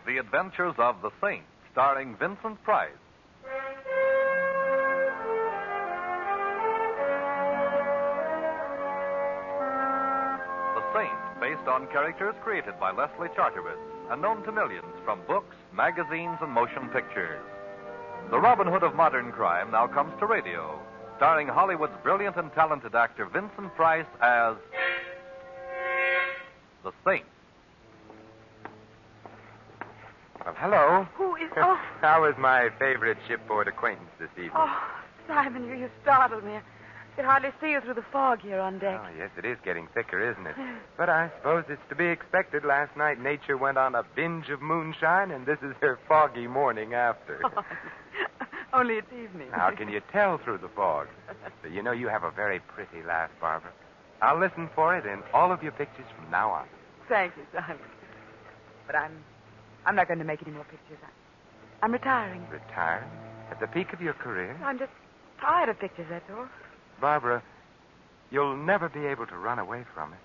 The Adventures of the Saint, starring Vincent Price. The Saint, based on characters created by Leslie Charteris and known to millions from books, magazines, and motion pictures. The Robin Hood of modern crime now comes to radio, starring Hollywood's brilliant and talented actor Vincent Price as the Saint. Well, hello. Who is... Oh, How is my favorite shipboard acquaintance this evening? oh, Simon, you startled me. I could hardly see you through the fog here on deck. Oh, yes, it is getting thicker, isn't it? But I suppose it's to be expected. Last night, nature went on a binge of moonshine, and this is her foggy morning after. Only it's evening. How can you tell through the fog? But you know, you have a very pretty laugh, Barbara. I'll listen for it in all of your pictures from now on. Thank you, Simon. But I'm not going to make any more pictures. I'm retiring. Retiring? At the peak of your career? I'm just tired of pictures, that's all. Barbara, you'll never be able to run away from it.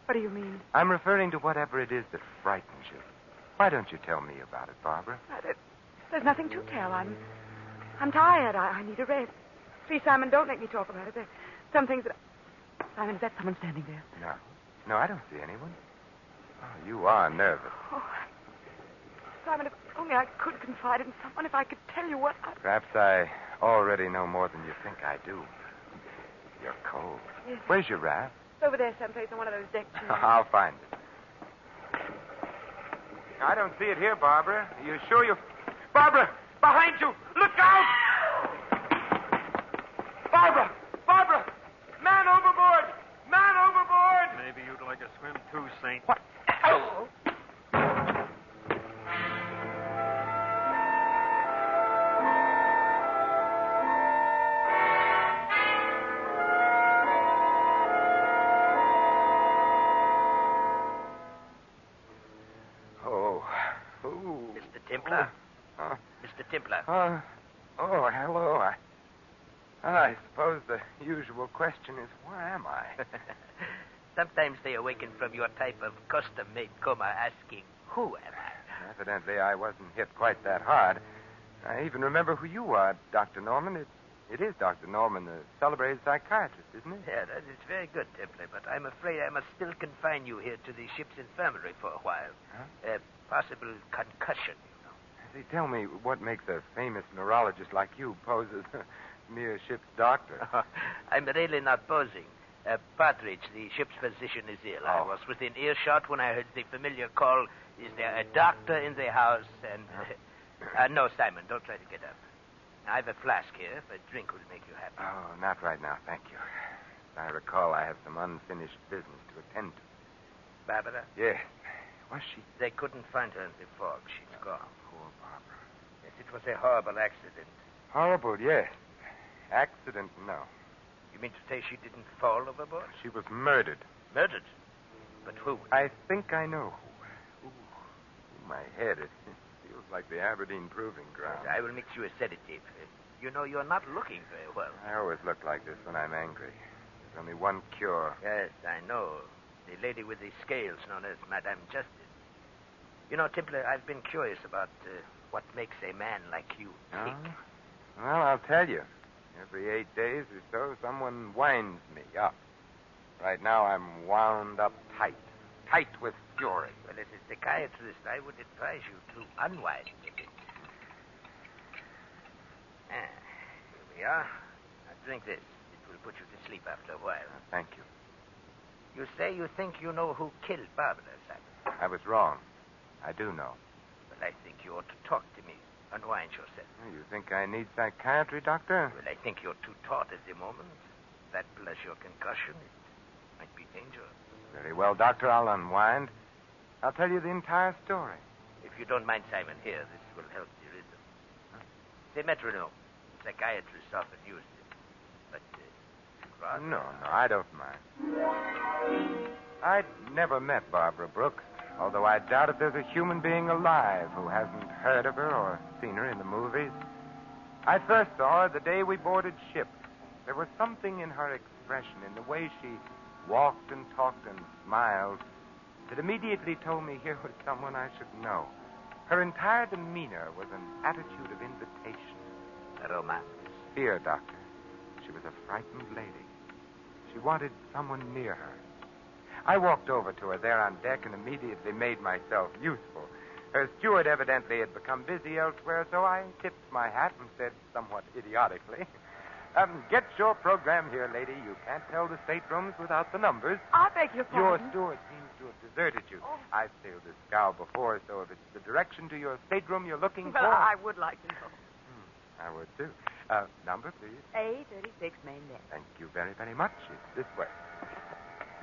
What do you mean? I'm referring to whatever it is that frightens you. Why don't you tell me about it, Barbara? There's nothing to tell. I'm tired. I need a rest. Please, Simon, don't make me talk about it. There's some things that... Simon, is that someone standing there? No, I don't see anyone. Oh, you are nervous. Oh, Simon, if only I could confide in someone, if I could tell you what Perhaps I already know more than you think I do. You're cold. Yes. Where's your raft? It's over there someplace on one of those deck chairs. I'll find it. I don't see it here, Barbara. Are you sure you... Barbara! Behind you! Look out! Barbara! Barbara! Man overboard! Man overboard! Maybe you'd like a swim too, Saint. What? Oh. Mr. Templar? Mr. Templar? Hello. I suppose the usual question is, where am I? Sometimes they awaken from your type of custom-made coma asking, who am I? Evidently, I wasn't hit quite that hard. I even remember who you are, Dr. Norman. It is Dr. Norman, the celebrated psychiatrist, isn't it? Yeah, that is very good, Templar, but I'm afraid I must still confine you here to the ship's infirmary for a while. Huh? Possible concussion, you know. See, tell me what makes a famous neurologist like you pose as a mere ship's doctor. I'm really not posing. Partridge, the ship's physician, is ill. I was within earshot when I heard the familiar call, is there a doctor in the house? And, no, Simon, don't try to get up. I have a flask here. If a drink would make you happy. Oh, not right now, thank you. I recall I have some unfinished business to attend to. Barbara? Yes. Was she? They couldn't find her in the fog. She's gone. Poor Barbara. Yes, it was a horrible accident. Horrible, yes. Accident, no. You mean to say she didn't fall overboard? She was murdered. Murdered? But who? I think I know who. Ooh, my head. It feels like the Aberdeen Proving Ground. Yes, I will mix you a sedative. You know, you're not looking very well. I always look like this when I'm angry. There's only one cure. Yes, I know. The lady with the scales known as Madame Justice. You know, Templar, I've been curious about what makes a man like you tick. Well, I'll tell you. Every 8 days or so, someone winds me up. Right now, I'm wound up tight. Tight with fury. Well, as a psychiatrist, I would advise you to unwind a bit. Here we are. Now, drink this. It will put you to sleep after a while. Thank you. You say you think you know who killed Barbara, Simon. I was wrong. I do know. Well, I think you ought to talk to me. Unwind yourself. You think I need psychiatry, Doctor? Well, I think you're too taut at the moment. That plus your concussion, it might be dangerous. Very well, Doctor. I'll unwind. I'll tell you the entire story. If you don't mind, Simon, here, this will help the rhythm. The metronome. Psychiatrists often use it. But, rather... No, I don't mind. I'd never met Barbara Brooks, although I doubt if there's a human being alive who hasn't heard of her or seen her in the movies. I first saw her the day we boarded ship. There was something in her expression, in the way she walked and talked and smiled, that immediately told me here was someone I should know. Her entire demeanor was an attitude of invitation. Romance. Fear, Doctor. She was a frightened lady. She wanted someone near her. I walked over to her there on deck and immediately made myself useful. Her steward evidently had become busy elsewhere, so I tipped my hat and said somewhat idiotically, get your program here, lady. You can't tell the staterooms without the numbers. I beg your Your pardon. steward seems to have deserted you. Oh. I've sailed this scow before, so if it's the direction to your stateroom you're looking Well, for... I would like to know. I would, too. Number, please. A36 main deck. Thank you very, very much. It's this way.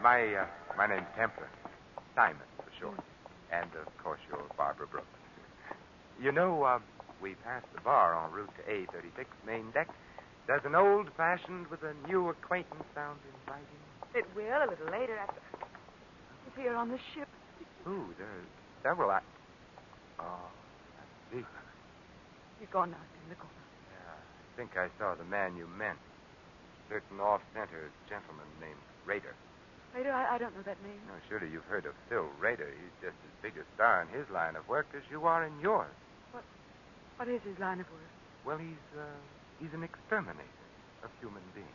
My name's Templar. Simon, for short. And, of course, you're Barbara Brooks. You know, we passed the bar en route to A36 main deck. Does an old-fashioned with a new acquaintance sound inviting? It will a little later after... If here on the ship. Ooh, there's several... Oh, I see. He's gone now, in the corner. Yeah, I think I saw the man you meant. Certain off-center gentleman named Rader. Later, I don't know that name. No, surely you've heard of Phil Rader. He's just as big a star in his line of work as you are in yours. What is his line of work? Well, he's an exterminator of human beings.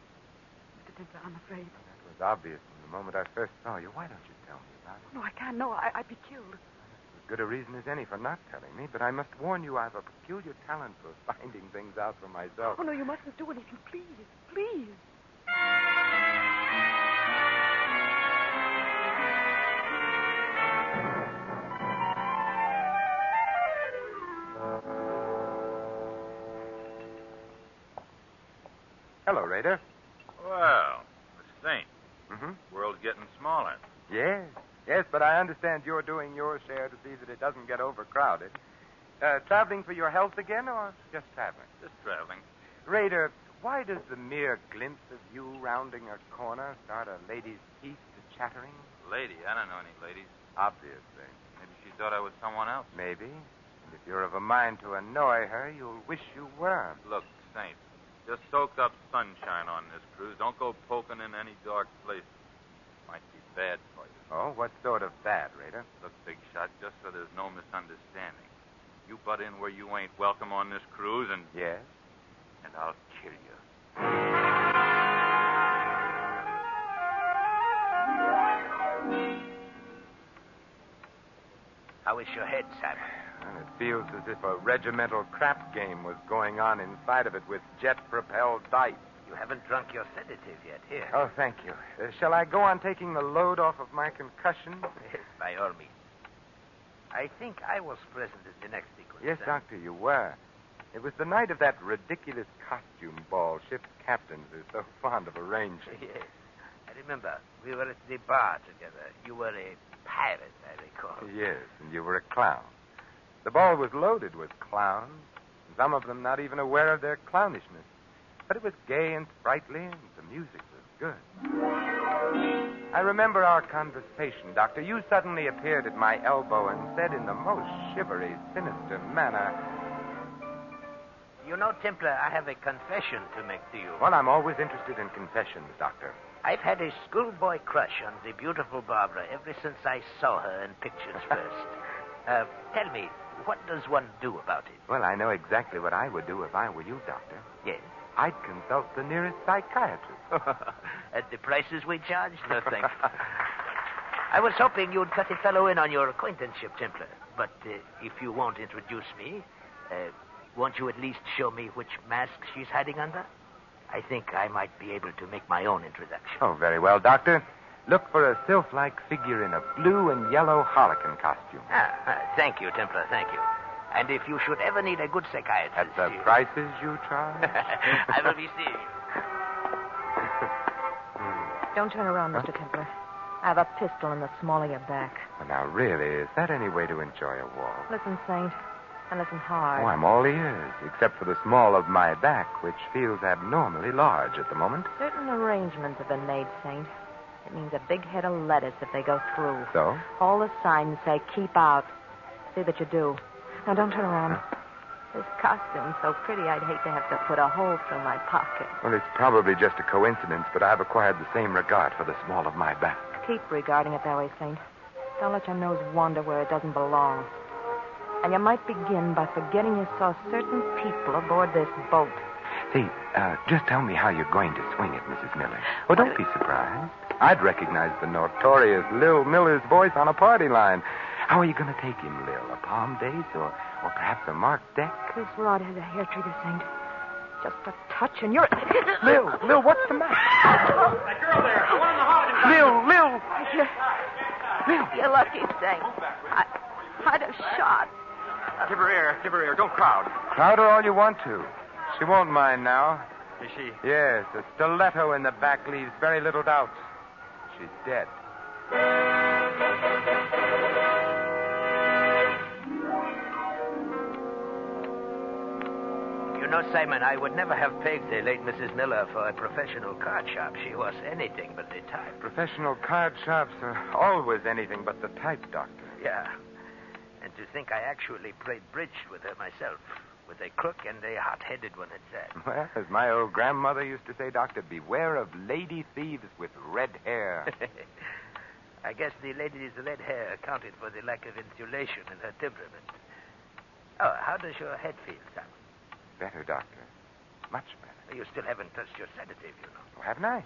Mr. Templar, I'm afraid. Well, that was obvious from the moment I first saw you. Why don't you tell me about it? No, I can't. No, I'd be killed. As good a reason as any for not telling me, but I must warn you I've a peculiar talent for finding things out for myself. Oh, no, you mustn't do anything. Please. Please. Hello, Rader. Well, the Saint. Mm-hmm. World's getting smaller. Yes, but I understand you're doing your share to see that it doesn't get overcrowded. Traveling for your health again, or just traveling? Just traveling. Rader, why does the mere glimpse of you rounding a corner start a lady's teeth to chattering? Lady, I don't know any ladies. Obviously. Maybe she thought I was someone else. Maybe. And if you're of a mind to annoy her, you'll wish you were. Look, Saint, just soak up sunshine on this cruise. Don't go poking in any dark places. Might be bad for you. Oh, what sort of bad, Rader? Look, Big Shot, just so there's no misunderstanding. You butt in where you ain't welcome on this cruise, and Yes? I'll kill you. How is your head, Simon? And it feels as if a regimental crap game was going on inside of it with jet-propelled dice. You haven't drunk your sedative yet. Here. Oh, thank you. Shall I go on taking the load off of my concussion? Yes, by all means. I think I was present in the next sequence. Yes, Doctor, you were. It was the night of that ridiculous costume ball ship's captains are so fond of arranging. Yes. I remember. We were at the bar together. You were a pirate, I recall. Yes, and you were a clown. The ball was loaded with clowns, some of them not even aware of their clownishness. But it was gay and sprightly, and the music was good. I remember our conversation, Doctor. You suddenly appeared at my elbow and said in the most shivery, sinister manner... You know, Templar, I have a confession to make to you. Well, I'm always interested in confessions, Doctor. I've had a schoolboy crush on the beautiful Barbara ever since I saw her in pictures first. Tell me, what does one do about it? Well, I know exactly what I would do if I were you, Doctor. Yes. I'd consult the nearest psychiatrist. At the prices we charge? No, thanks. I was hoping you'd cut a fellow in on your acquaintanceship, Templar. But if you won't introduce me, won't you at least show me which mask she's hiding under? I think I might be able to make my own introduction. Oh, very well, Doctor. Look for a sylph-like figure in a blue and yellow harlequin costume. Thank you, Templar, thank you. And if you should ever need a good psychiatrist... At the prices you charge? I will be seeing you. Don't turn around, Mr. Templar. I have a pistol in the small of your back. Well, now, really, is that any way to enjoy a walk? Listen, Saint, and listen hard. Oh, I'm all ears, except for the small of my back, which feels abnormally large at the moment. Certain arrangements have been made, Saint. It means a big head of lettuce if they go through. So? All the signs say keep out. See that you do. Now, don't turn around. This costume's so pretty, I'd hate to have to put a hole through my pocket. Well, it's probably just a coincidence, but I've acquired the same regard for the small of my back. Keep regarding it that way, Saint. Don't let your nose wander where it doesn't belong. And you might begin by forgetting you saw certain people aboard this boat. See, just tell me how you're going to swing it, Mrs. Miller. Oh, don't be surprised. I'd recognize the notorious Lil Miller's voice on a party line. How are you going to take him, Lil? A palm date or perhaps a marked deck? This rod has a hair trigger, Saint. Just a touch and you're... Lil, what's the matter? That girl there, the one in the hall. Lil! You're lucky, Saint. I'd have shot. Give her air. Don't crowd. Crowd her all you want to. She won't mind now. Is she? Yes, a stiletto in the back leaves very little doubt. She's dead. You know, Simon, I would never have pegged the late Mrs. Miller for a professional card sharp. She was anything but the type. Professional card sharps are always anything but the type, Doctor. Yeah. And to think I actually played bridge with her myself. With a crook and a hot-headed one at that. Well, as my old grandmother used to say, Doctor, beware of lady thieves with red hair. I guess the lady's red hair accounted for the lack of insulation in her temperament. Oh, how does your head feel, Simon? Better, Doctor. Much better. You still haven't touched your sedative, you know. Oh, haven't I?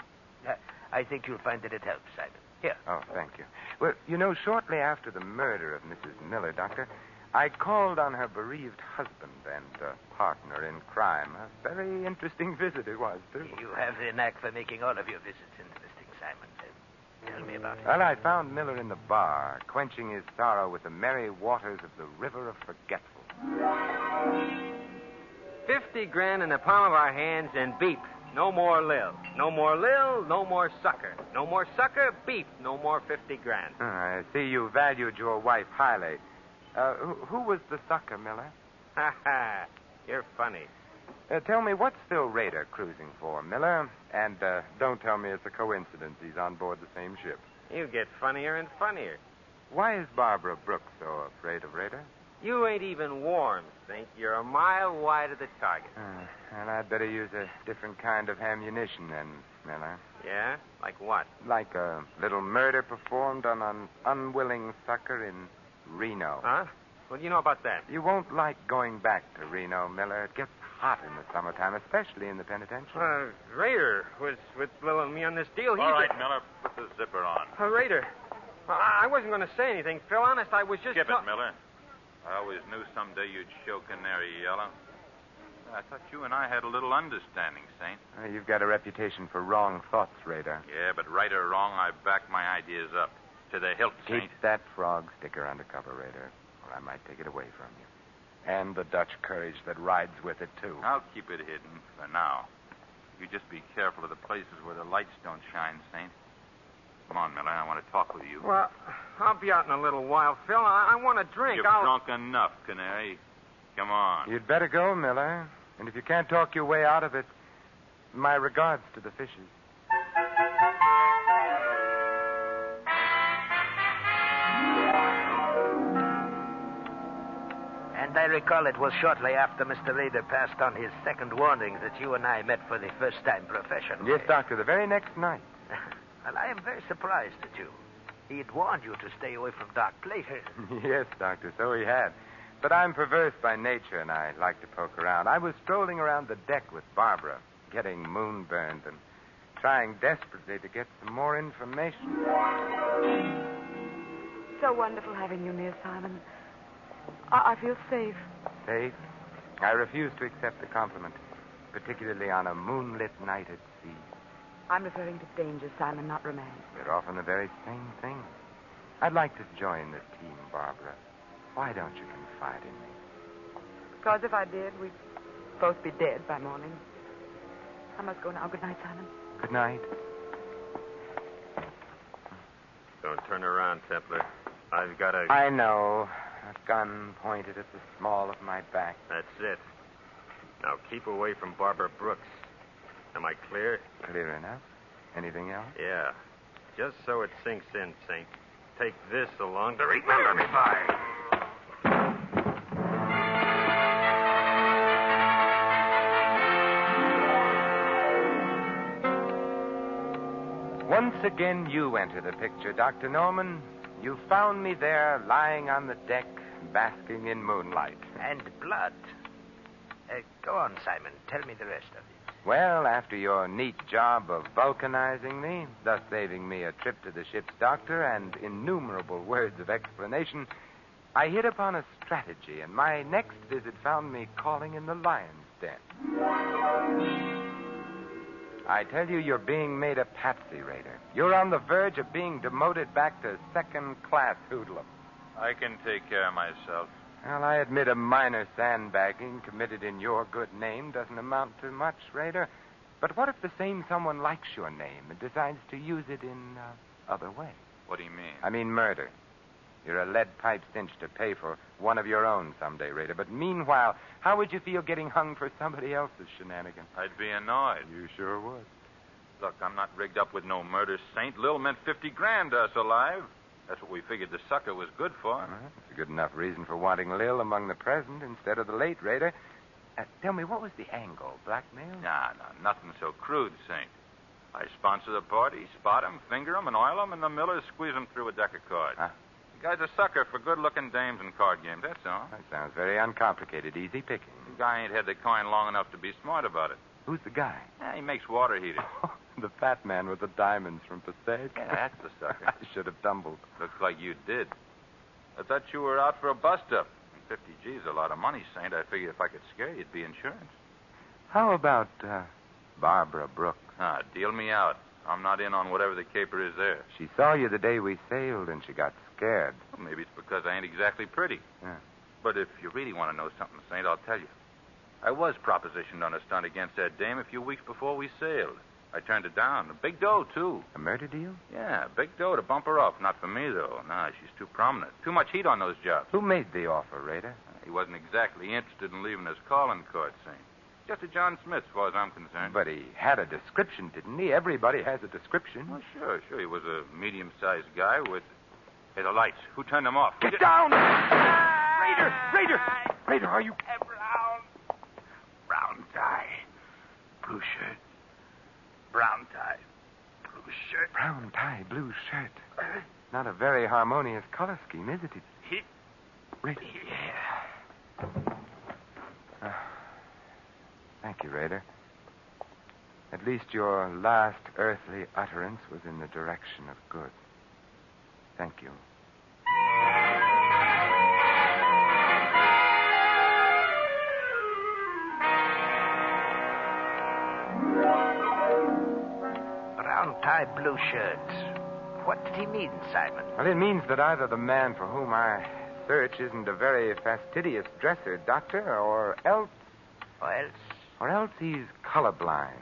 I think you'll find that it helps, Simon. Here. Oh, thank you. Well, you know, shortly after the murder of Mrs. Miller, Doctor, I called on her bereaved husband and partner in crime. A very interesting visit it was, too. You have the knack for making all of your visits interesting, Simon. Tell me about it. Well, I found Miller in the bar, quenching his sorrow with the merry waters of the River of Forgetful. 50 grand in the palm of our hands and beep. No more Lil. No more Lil, no more sucker. No more sucker, beep. No more 50 grand. I see you valued your wife highly. Who was the sucker, Miller? Ha ha. You're funny. Tell me, what's Phil Rader cruising for, Miller? And don't tell me it's a coincidence he's on board the same ship. You get funnier and funnier. Why is Barbara Brooks so afraid of Rader? You ain't even warm, Think. You're a mile wide of the target. And I'd better use a different kind of ammunition then, Miller. Yeah? Like what? Like a little murder performed on an unwilling sucker in Reno. Huh? What do you know about that? You won't like going back to Reno, Miller. It gets hot in the summertime, especially in the penitentiary. Raider was with Lil and me on this deal. All right, Miller, put the zipper on. Raider. I wasn't going to say anything, Phil. Honest, I was just... Skip it, Miller. I always knew someday you'd show Canary Yellow. I thought you and I had a little understanding, Saint. You've got a reputation for wrong thoughts, Raider. Yeah, but right or wrong, I back my ideas up. To the hilt, Saint. Keep that frog sticker under cover, Raider, or I might take it away from you. And the Dutch courage that rides with it, too. I'll keep it hidden for now. You just be careful of the places where the lights don't shine, Saint. Come on, Miller. I want to talk with you. Well, I'll be out in a little while, Phil. I want to drink. You've drunk enough, Canary. Come on. You'd better go, Miller. And if you can't talk your way out of it, my regards to the fishes. And I recall it was shortly after Mr. Rader passed on his second warning that you and I met for the first time professionally. Yes, Doctor, the very next night. Well, I am very surprised at you. He had warned you to stay away from dark places. Yes, Doctor, so he had. But I'm perverse by nature, and I like to poke around. I was strolling around the deck with Barbara, getting moonburned and trying desperately to get some more information. So wonderful having you near, Simon. I feel safe. Safe? I refuse to accept the compliment, particularly on a moonlit night at sea. I'm referring to danger, Simon, not romance. They're often the very same thing. I'd like to join the team, Barbara. Why don't you confide in me? Because if I did, we'd both be dead by morning. I must go now. Good night, Simon. Good night. Don't turn around, Templar. I've got a... I know. A gun pointed at the small of my back. That's it. Now keep away from Barbara Brooks. Am I clear? Clear enough. Anything else? Yeah. Just so it sinks in, Saint. Take this along to remember me by. Once again, you enter the picture, Dr. Norman. You found me there, lying on the deck, basking in moonlight. And blood. Go on, Simon. Tell me the rest of it. Well, after your neat job of vulcanizing me, thus saving me a trip to the ship's doctor and innumerable words of explanation, I hit upon a strategy, and my next visit found me calling in the lion's den. I tell you, you're being made a patsy, Raider. You're on the verge of being demoted back to second-class hoodlum. I can take care of myself. Well, I admit a minor sandbagging committed in your good name doesn't amount to much, Raider. But what if the same someone likes your name and decides to use it in other way? What do you mean? I mean murder. You're a lead pipe cinch to pay for one of your own someday, Raider. But meanwhile, how would you feel getting hung for somebody else's shenanigans? I'd be annoyed. You sure would. Look, I'm not rigged up with no murder saint. Lil meant 50 grand to us alive. That's what we figured the sucker was good for. Well, that's a good enough reason for wanting Lil among the present instead of the late, Raider. Tell me, what was the angle? Blackmail? Nah, nothing so crude, Saint. I sponsor the party, spot him, finger him, and oil him, and the Millers squeeze him through a deck of cards. Huh? The guy's a sucker for good-looking dames and card games, that's all. That sounds very uncomplicated, easy picking. The guy ain't had the coin long enough to be smart about it. Who's the guy? Yeah, he makes water heaters. The fat man with the diamonds from Passaic. Yeah, that's the sucker. I should have tumbled. Looks like you did. I thought you were out for a bust-up. 50 G's a lot of money, Saint. I figured if I could scare you, it'd be insurance. How about Barbara Brooks? Deal me out. I'm not in on whatever the caper is there. She saw you the day we sailed, and she got scared. Well, maybe it's because I ain't exactly pretty. Yeah. But if you really want to know something, Saint, I'll tell you. I was propositioned on a stunt against that dame a few weeks before we sailed. I turned it down. A big dough, too. A murder deal? Yeah, big dough to bump her off. Not for me, though. Nah, she's too prominent. Too much heat on those jobs. Who made the offer, Raider? He wasn't exactly interested in leaving his calling card, Saint. Just a John Smith, as far as I'm concerned. But he had a description, didn't he? Everybody has a description. Well, sure. He was a medium-sized guy with... Hey, the lights. Who turned them off? Get down! Raider, are you... Brown tie. Blue shirt. Brown tie. Blue shirt. Brown tie, blue shirt. Not a very harmonious color scheme, is it? Raider. Yeah. Thank you, Raider. At least your last earthly utterance was in the direction of good. Thank you. Brown tie, blue shirt. What did he mean, Simon? Well, it means that either the man for whom I search isn't a very fastidious dresser, Doctor, or else he's colorblind.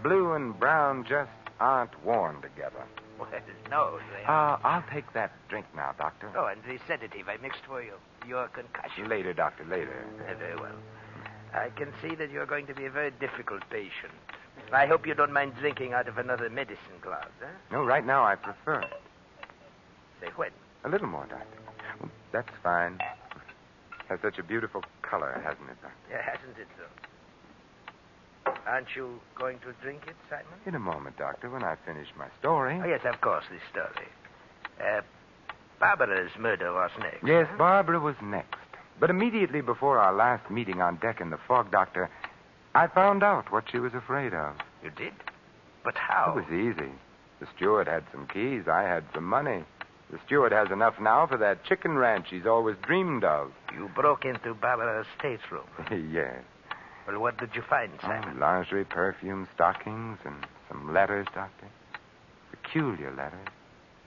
Blue and brown just aren't worn together. Well, no, they... I'll take that drink now, Doctor. Oh, and the sedative I mixed for you. Your concussion. Later, Doctor, later. Very well. I can see that you're going to be a very difficult patient. I hope you don't mind drinking out of another medicine glass, huh? No, right now I prefer it. Say when? A little more, Doctor. Well, that's fine. Has such a beautiful color, hasn't it, Doctor? Yeah, hasn't it, though? Aren't you going to drink it, Simon? In a moment, Doctor, when I finish my story. Oh, yes, of course, this story. Barbara's murder was next. Yes, huh? Barbara was next. But immediately before our last meeting on deck in the fog, Doctor, I found out what she was afraid of. You did? But how? It was easy. The steward had some keys. I had some money. The steward has enough now for that chicken ranch he's always dreamed of. You broke into Barbara's stateroom. Yes. Well, what did you find, Simon? Lingerie, perfume, stockings, and some letters, Doctor. Peculiar letters.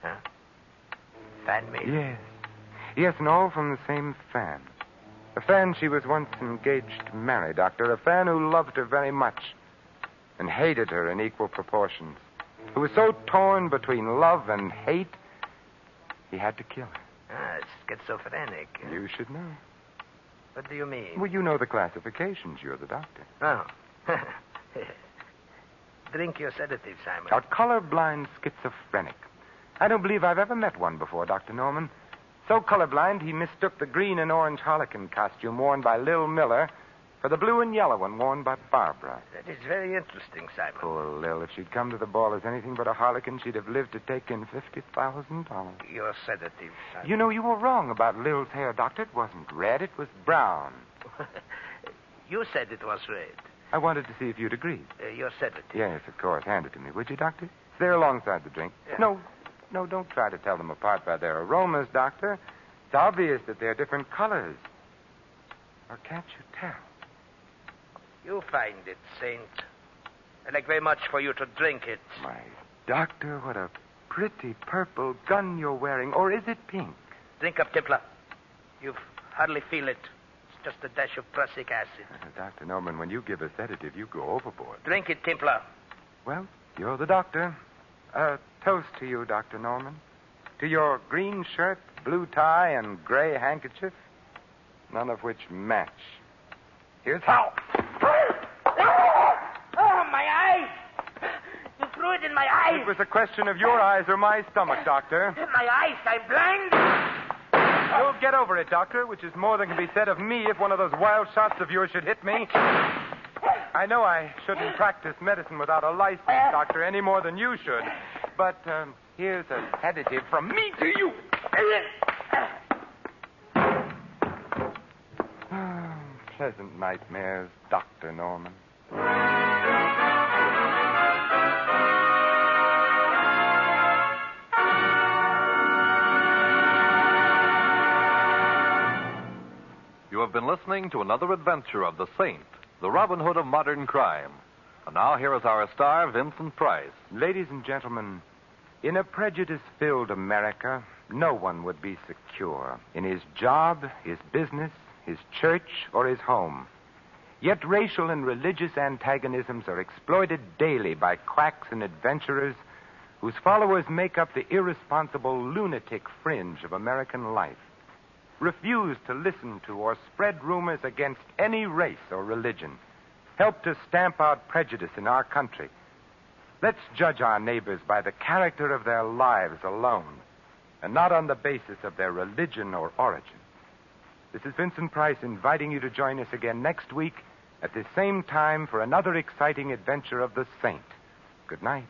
Huh? Fan-made? Yes. Yes, and all from the same fan. A fan she was once engaged to marry, Doctor. A fan who loved her very much and hated her in equal proportions. Who was so torn between love and hate, he had to kill her. It's schizophrenic. You should know. What do you mean? Well, you know the classifications. You're the doctor. Oh. Drink your sedative, Simon. A colorblind schizophrenic. I don't believe I've ever met one before, Dr. Norman. So colorblind, he mistook the green and orange harlequin costume worn by Lil Miller for the blue and yellow one worn by Barbara. That is very interesting, Simon. Poor Lil. If she'd come to the ball as anything but a harlequin, she'd have lived to take in $50,000. Your sedative, Simon. You know, you were wrong about Lil's hair, Doctor. It wasn't red. It was brown. You said it was red. I wanted to see if you'd agreed. Your sedative. Yes, of course. Hand it to me, would you, Doctor? It's there alongside the drink. Yeah. No, don't try to tell them apart by their aromas, Doctor. It's obvious that they're different colors. Or can't you tell? You find it, Saint. I'd like very much for you to drink it. My Doctor, what a pretty purple gun you're wearing. Or is it pink? Drink up, Templar. You hardly feel it. It's just a dash of prussic acid. Dr. Norman, when you give a sedative, you go overboard. Drink it, Templar. Well, you're the doctor. A toast to you, Dr. Norman. To your green shirt, blue tie, and gray handkerchief, none of which match. Here's how. Oh, my eyes! You threw it in my eyes. It was a question of your eyes or my stomach, Doctor. My eyes, I'm blind. You'll get over it, Doctor, which is more than can be said of me if one of those wild shots of yours should hit me. I know I shouldn't practice medicine without a license, Doctor, any more than you should. But here's a sedative from me to you. Pleasant nightmares, Dr. Norman. You have been listening to another adventure of the Saint, the Robin Hood of modern crime. And now here is our star, Vincent Price. Ladies and gentlemen, in a prejudice-filled America, no one would be secure in his job, his business, his church, or his home. Yet racial and religious antagonisms are exploited daily by quacks and adventurers whose followers make up the irresponsible lunatic fringe of American life. Refuse to listen to or spread rumors against any race or religion. Help to stamp out prejudice in our country. Let's judge our neighbors by the character of their lives alone, and not on the basis of their religion or origin. This is Vincent Price inviting you to join us again next week at the same time for another exciting adventure of the Saint. Good night.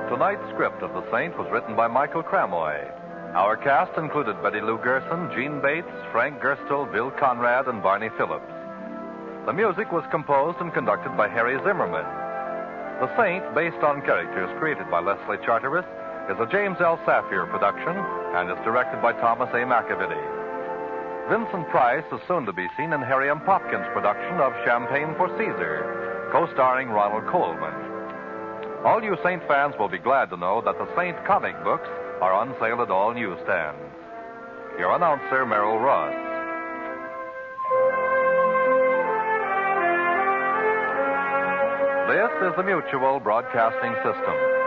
Tonight's script of The Saint was written by Michael Cramoy. Our cast included Betty Lou Gerson, Gene Bates, Frank Gerstel, Bill Conrad, and Barney Phillips. The music was composed and conducted by Harry Zimmerman. The Saint, based on characters created by Leslie Charteris, is a James L. Safier production and is directed by Thomas A. McAvity. Vincent Price is soon to be seen in Harry M. Popkin's production of Champagne for Caesar, co-starring Ronald Colman. All you Saint fans will be glad to know that the Saint comic books are on sale at all newsstands. Your announcer, Merrill Ross. This is the Mutual Broadcasting System.